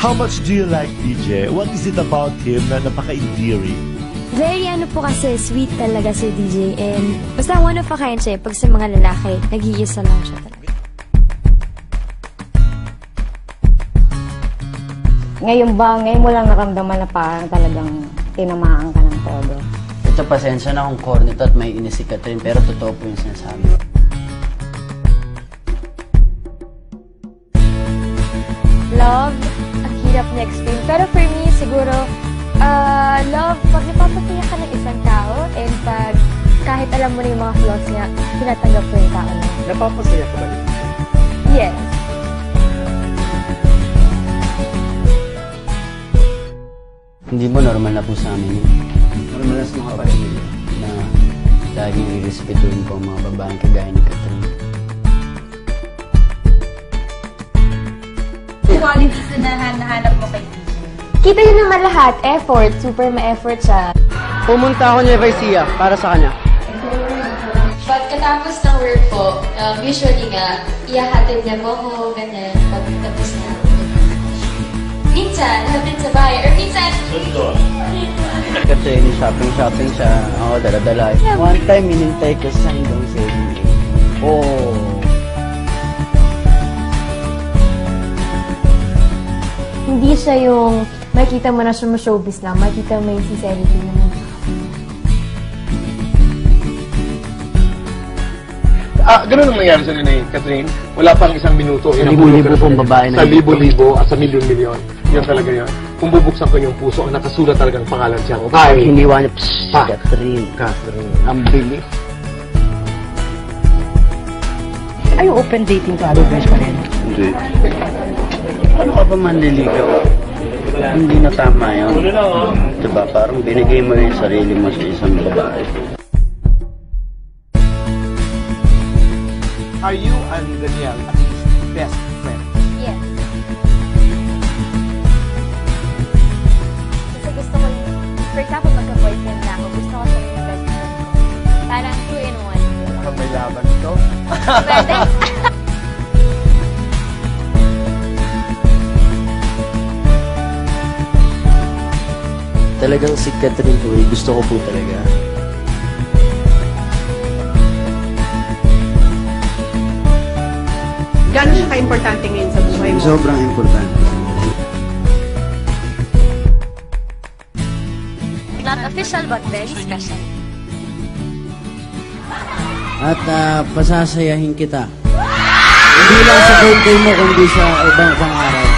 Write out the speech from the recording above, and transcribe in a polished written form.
How much do you like DJ? What is it about him na napaka-endearing? Very po kasi, sweet talaga si DJ. And basta one of a kind siya. Pag sa mga lalaki, nag-iisa lang siya talaga. Ngayon mo lang naramdaman na parang talagang tinamaan ka ng todo? Ito, pasensya na kung corny to at may inis si Catherine, pero totoo po yung sinasabi. Love, ang hirap na explain. Pero for me, siguro, love, pag napapasaya ka ng isang tao, and pag kahit alam mo na yung mga flaws niya, tinatanggap mo yung tao na. Napapasaya ka ba yun? Yes. Hindi mo normal na po sa amin yun. Normal na sa mga pamilya na laging i-respetuhin po ang mga babaeng kagaya ni Catherine. Qualities na nahanap mo kay DJ? Kita yun naman lahat. Effort. Super ma-effort siya. Pumunta ako ni Garcia para sa kanya. Pagkatapos ng work po, usually nga, iyahatid niya po ako, ganyan, pagkatapos na. Minsan, hatid sa bahay, or minsan, Kasi shopping siya, ako dala-dala. One time, minintay ko sa hanggang 7. Oh. Hindi siya yung makita mo na showbiz lang, makita mo yung sincerity naman. Ganun ang nangyari sa ni Catherine. Wala pang isang minuto. Sa libo-libo pong babae na sa libo-libo at sa milyon-milyon. Yan talaga yan. Kung bubuksan ko yung puso, ang nakasulat talagang pangalan siya. Pag hiniwa niya, Catherine. Ang bilis. Are you open dating to other guys pa rin? Hindi. Ano ka ba manliligaw? Hindi na tama yun. Diba? Parang binigay mo yung sarili mo sa isang babae. Are you and Danielle at least best friends? Yes. Kasi gusto ko, for example, magka-boyfriend na ako, gusto ko siya yung best friend ko. Parang 2 in 1. Mukhang may laban ito. Pwede? Talagang si Catherine po, gusto ko po talaga. Gano'n siya ka-importante ngayon sa buhay mo? Sobrang importante. Not official, but very special. At pasasayahin kita. Hindi lang sa birthday mo, kundi sa ibang pang-araw.